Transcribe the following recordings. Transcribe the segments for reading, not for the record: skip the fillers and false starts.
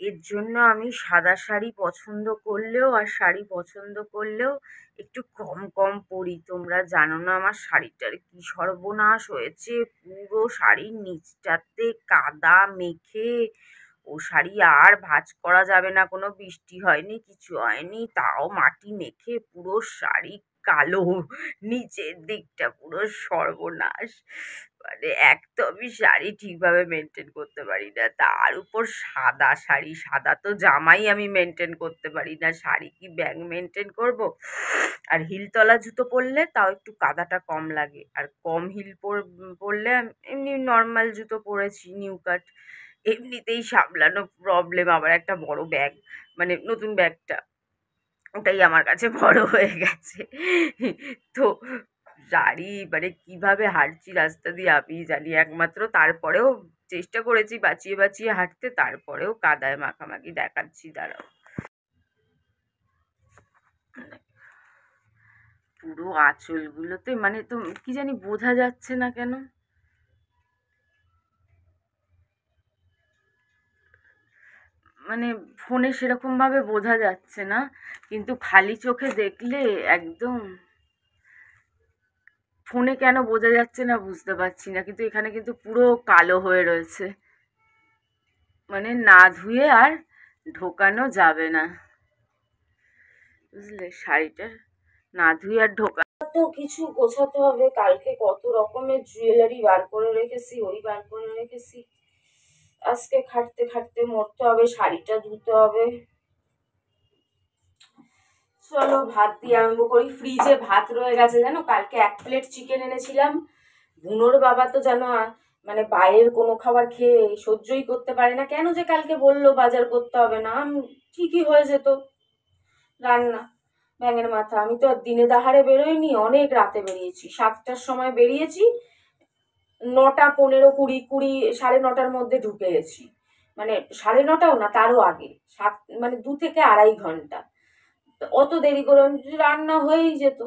এর জন্য আমি সাদা শাড়ি পছন্দ করলেও আর শাড়ি পছন্দ করলেও একটু কম কম পরি। তোমরা জানো না আমার শাড়িটার কি সর্বনাশ হয়েছে, পুরো শাড়ির নিচটাতে কাদা মেখে। ও শাড়ি আর ভাঁজ করা যাবে না, কোনো বৃষ্টি হয়নি কিছু হয়নি তাও মাটি মেখে পুরো শাড়ি কালো, নিচের দিকটা পুরো সর্বনাশ। মানে এক তো আমি শাড়ি ঠিকভাবে মেনটেন করতে পারি না, তার উপর সাদা শাড়ি, সাদা তো জামাই আমি মেনটেন করতে পারি না, শাড়ি কি ব্যাগ মেনটেন করব। আর হিলতলা জুতো পরলে তাও একটু কাদাটা কম লাগে, আর কম হিল পরলে এমনি নর্মাল জুতো পরেছি নিউ কাট, এমনিতেই সামলানো প্রবলেম। আবার একটা বড় ব্যাগ, মানে নতুন ব্যাগটা ওটাই আমার কাছে বড় হয়ে গেছে। তো শাড়ি মানে কিভাবে হাঁটছি রাস্তা দিয়ে আমি জানি একমাত্র। তারপরেও চেষ্টা করেছি বাঁচিয়ে বাঁচিয়ে হাঁটতে, তারপরেও কাদায় মাখামাখি দেখাচ্ছি, দাঁড়াও। পুরো আঁচলগুলোতে মানে তো কি জানি বোঝা যাচ্ছে না কেন, মানে ফোনে সেরকম ভাবে বোঝা যাচ্ছে না, কিন্তু খালি চোখে দেখলে একদম। ফোনে কেন বোঝা যাচ্ছে না বুঝতে পারছি না, কিন্তু এখানে কিন্তু পুরো কালো হয়ে রয়েছে, মানে না ধুয়ে আর ঢোকানো যাবে না, বুঝলে শাড়িটা না ধুয়ে আর ঢোকা। তো কিছু গোছাতে হবে, কালকে কত রকমের জুয়েলারি বার করে রেখেছি, ওই বার করে রেখেছি, আজকে খাটতে খাটতে মরতে হবে, শাড়িটা ধুতে হবে। চলো ভাত দিয়ে আরম্ভ করি। ফ্রিজে ভাত রয়ে গেছে জানো, কালকে 1 প্লেট চিকেন এনেছিলাম। বুনোর বাবা তো জানো মানে বাইরের কোনো খাবার খেয়ে সহ্যই করতে পারে না, কেন যে কালকে বললো বাজার করতে হবে না, ঠিকই হয়ে যেত রান্না। ব্যাঙের মাথা, আমি তো আর দিনে দাহারে বেরোইনি, অনেক রাতে বেরিয়েছি, 7টার সময় বেরিয়েছি, 9টা 15 20 20 9:30 মধ্যে ঢুকে গেছি, মানে 9:30ও না তারও আগে, মানে 2 থেকে 2.5 ঘন্টা। অত দেরি করে রান্না হয়েই যেত।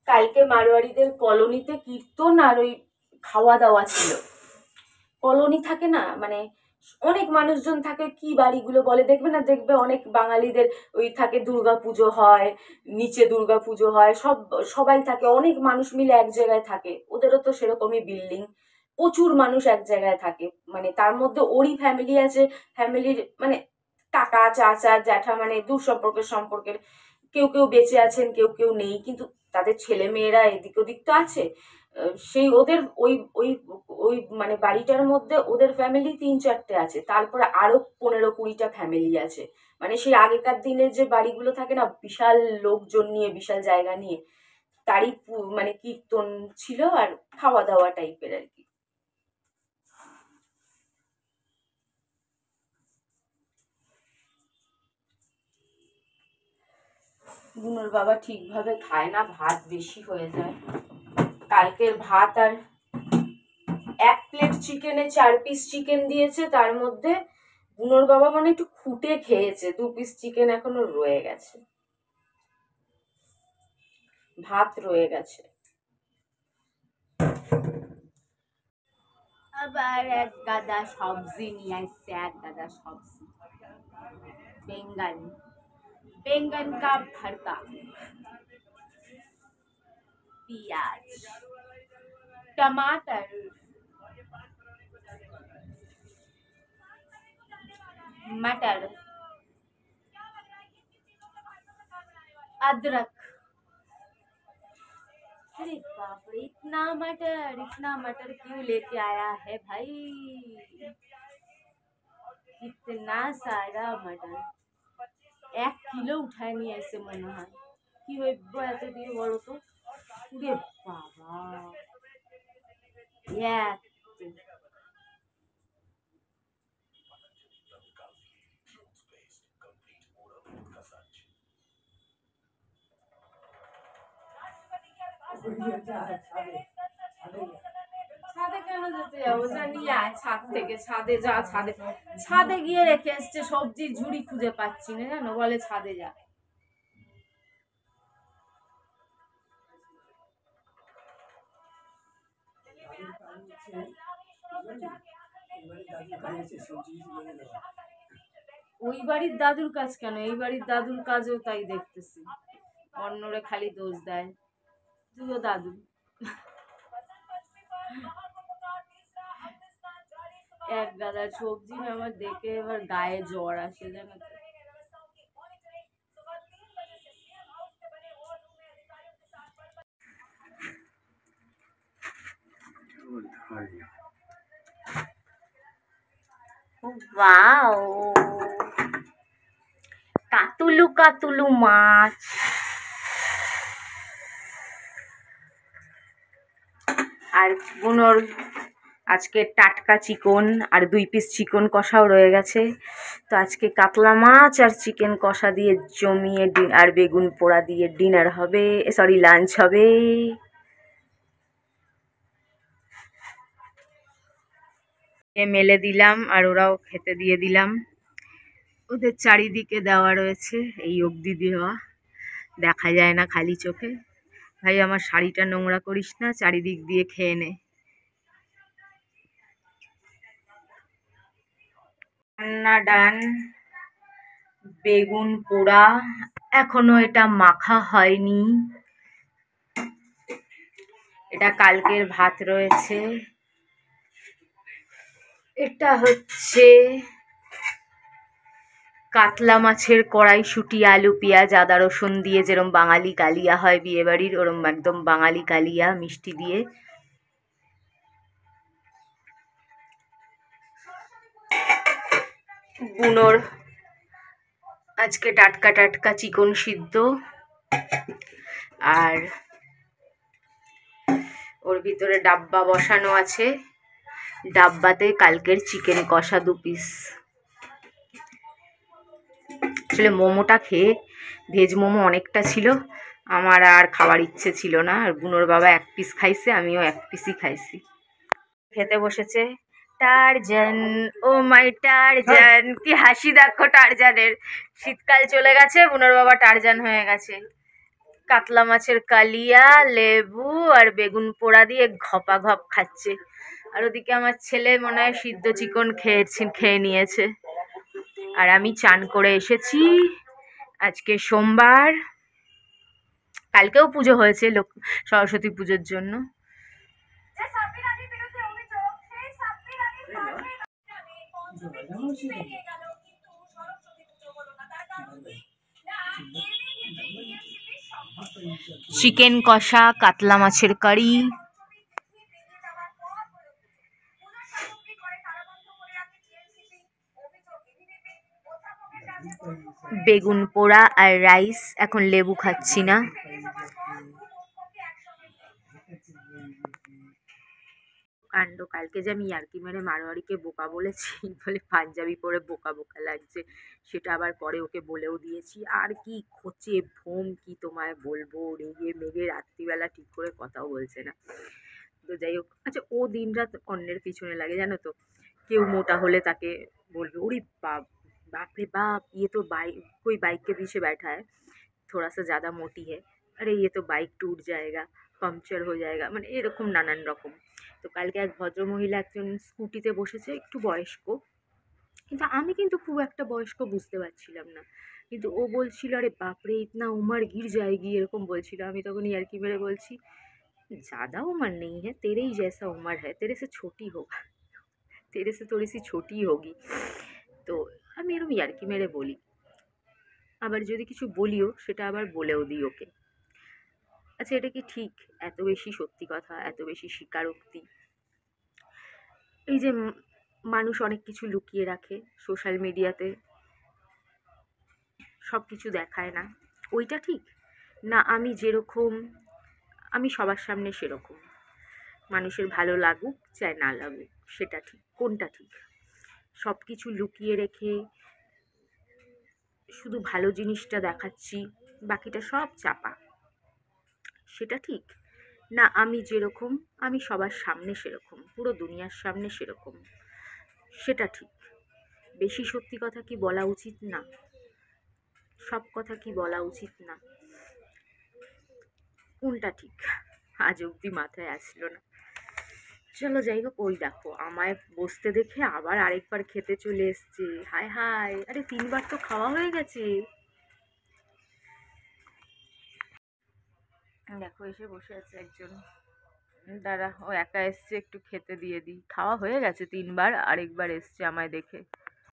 কালকে মারোয়ারিদের কলোনিতে কীর্তন আর ওই খাওয়া দাওয়া ছিল। কলোনি থাকে না, মানে অনেক মানুষজন থাকে, কি বাড়িগুলো বলে দেখবে না, দেখবে অনেক বাঙালিদের ওই থাকে, দুর্গা পুজো হয়, নিচে দুর্গা পুজো হয়, সবাই থাকে, অনেক মানুষ মিলে এক জায়গায় থাকে, ওদেরও তো সেরকমই বিল্ডিং, প্রচুর মানুষ এক জায়গায় থাকে, মানে তার মধ্যে ওরই ফ্যামিলি আছে, ফ্যামিলির মানে কাকা চাচা জ্যাঠা, মানে দূর সম্পর্কের কেউ কেউ বেঁচে আছেন, কেউ কেউ নেই, কিন্তু তাদের ছেলে মেয়েরা এদিক ওদিক তো আছে। সেই ওদের ওই ওই ওই মানে বাড়িটার মধ্যে ওদের ফ্যামিলি 3-4টে আছে, তারপরে আরো 15-20টা ফ্যামিলি আছে, মানে সেই আগেকার দিনের যে বাড়িগুলো থাকে না, বিশাল লোকজন নিয়ে, বিশাল জায়গা নিয়ে, তারই মানে কীর্তন ছিল আর খাওয়া দাওয়া টাইপের আর কি। বুনোর বাবা ঠিকভাবে খায় না, ভাত বেশি হয়ে যায়, কালকের ভাত আর 1 প্লেট চিকেনে 4 পিস চিকেন দিয়েছে, তার মধ্যে বুনোর বাবা মানে একটু খুঁটে খেয়েছে, 2 পিস চিকেন এখনো রয়ে গেছে, ভাত রয়ে গেছে। আবার এক গাদা সবজি নিয়ে আসছে, এক গাদা সবজি, বেঙ্গন, বেঙ্গন কা ভর্তা, পেঁয়াজ, टमाटर, मटर, अदरक। अरे बाप रे, इतना मटर क्यों लेके आया है भाई, इतना सारा मटर, 1 কিলো উঠায় নিয়ে এসে মনে হয়, কি হইব এত দিয়ে বলো তো, উরে বাবা, এক ছাদে কেন যেতে যাবো, যা নিয়ে আয় ছাদ থেকে, ছাদে যা, ছাদে ছাদে গিয়ে রেখে এসছে, সবজির ঝুড়ি খুঁজে পাচ্ছি না জানো, বলে ছাদে যা। ওই বাড়ির দাদুর কাজ কেন, এই বাড়ির দাদুর কাজও তাই দেখতেছি, অন্যরে খালি দোষ দেয়। তুইও দাদু। এক গাদা সবজি আমার দেখে এবার গায়ে জ্বর আসে জানো তো। ওয়াও, কাতুলু কাতুলু মাছ। আর বুনোর আজকে টাটকা চিকন আর 2 পিস চিকন কষাও রয়ে গেছে। তো আজকে কাতলা মাছ আর চিকেন কষা দিয়ে জমিয়ে আর বেগুন পোড়া দিয়ে ডিনার হবে, সরি লাঞ্চ হবে। মেলে দিলাম আর ওরাও খেতে দিয়ে দিলাম। ওদের চারিদিকে দেওয়া রয়েছে, এই অবধি দেওয়া, দেখা যায় না খালি চোখে। ভাই আমার শাড়িটা নোংরা করিস না, চারিদিক দিয়ে খেয়ে নে। রান্না ডান, বেগুন পোড়া, এখনো এটা মাখা হয়নি। এটা কালকের ভাত রয়েছে। এটা হচ্ছে কাতলা মাছের কড়াইশুঁটি, আলু পেঁয়াজ আদা রসুন দিয়ে যেরম বাঙালি কালিয়া হয় বিয়ে বাড়ির, ওরম একদম বাঙালি কালিয়া মিষ্টি দিয়ে। বুনোর আজকে টাটকা টাটকা চিকন সিদ্ধ, আর ওর ভিতরে ডাব্বা বসানো আছে, ডাব্বাতে কালকের চিকেন কষা 2 পিস। আসলে মোমোটা খেয়ে, ভেজ মোমো অনেকটা ছিল, আমার আর খাওয়ার ইচ্ছে ছিল না। আর বুনোর বাবা 1 পিস খাইছে, আমিও 1 পিসই খাইছি। খেতে বসেছে টারজান, ও মাই টারজান, কি হাসি দেখো টারজানের। শীতকাল চলে গেছে, বুনোর বাবা টারজান হয়ে গেছে। কাতলা মাছের কালিয়া, লেবু আর বেগুন পোড়া দিয়ে ঘপা ঘপ খাচ্ছে। আর ওদিকে আমার ছেলে মনে হয় সিদ্ধ চিকন খেয়ে নিয়েছে। আর আমি চান করে এসেছি, আজকে সোমবার, কালকেও পুজো হয়েছে সরস্বতী পুজোর জন্য। চিকেন কষা, কাতলা মাছের কারি, বেগুন পোড়া আর রাইস। এখন লেবু খাচ্ছি না। কাণ্ড, কালকে যে আমি ইয়ার্কি মেরে মারোয়ারিকে বোকা বলেছি, বলে পাঞ্জাবি পরে বোকা বোকা লাগছে, সেটা আবার পরে ওকে বলেও দিয়েছি। আর কি খোঁচে ভোম কি তোমায় বলবো, রেগে মেগে রাত্রিবেলা ঠিক করে কথাও বলছে না। তো যাই হোক, আচ্ছা ও দিন রাত অন্যের পিছনে লাগে জানো তো। কেউ মোটা হলে তাকে বলবে ওরে बाप रे बाप, ये तो बाइक, कोई बाइक के पीछे बैठा है, थोड़ा सा ज़्यादा मोटी है, अरे ये तो बाइक टूट जाएगा, পাংচার হয়ে যায়গা, মানে এরকম নানান রকম। তো কালকে এক ভদ্রমহিলা একজন স্কুটিতে বসেছে, একটু বয়স্ক, কিন্তু আমি কিন্তু খুব একটা বয়স্ক বুঝতে পারছিলাম না। কিন্তু ও বলছিল আরে বাপরে ইতনা উমার গির যায়গি, এরকম বলছিল। আমি তখন ইয়ার্কি মেরে বলছি ज़्यादा उम्र नहीं है, तेरे ही जैसा उम्र है, तेरे से छोटी होगा, तेरे से थोड़ी सी छोटी होगी। তো আমি এরকম ইয়ার্কি মেরে বলি, আবার যদি কিছু বলিও সেটা আবার বলেও দিই ওকে। আচ্ছা এটা কি ঠিক? এত বেশি সত্যি কথা, এত বেশি স্বীকারোক্তি, এই যে মানুষ অনেক কিছু লুকিয়ে রাখে সোশ্যাল মিডিয়াতে, সব কিছু দেখায় না, ওইটা ঠিক না? আমি যেরকম, আমি সবার সামনে সেরকম, মানুষের ভালো লাগুক চাই না লাগুক, সেটা ঠিক? কোনটা ঠিক? সব কিছু লুকিয়ে রেখে শুধু ভালো জিনিসটা দেখাচ্ছি, বাকিটা সব চাপা, সেটা ঠিক না? আমি যেরকম, আমি সবার সামনে সেরকম, পুরো দুনিয়ার সামনে সেরকম, সেটা ঠিক? বেশি সত্যি কথা কি বলা উচিত না? সব কথা কি বলা উচিত না? কোনটা ঠিক আজ অবধি মাথায় আসলো না। চলো যাই হোক, ওই দেখো আমায় বসতে দেখে আবার আরেকবার খেতে চলে এসছে। হায় হায়, আরে 3বার তো খাওয়া হয়ে গেছে। দেখো এসে বসে আছে একজন। দাঁড়া, ও একা এসছে, একটু খেতে দিয়ে দিই। খাওয়া হয়ে গেছে 3বার, আরেকবার এসছে আমায় দেখে।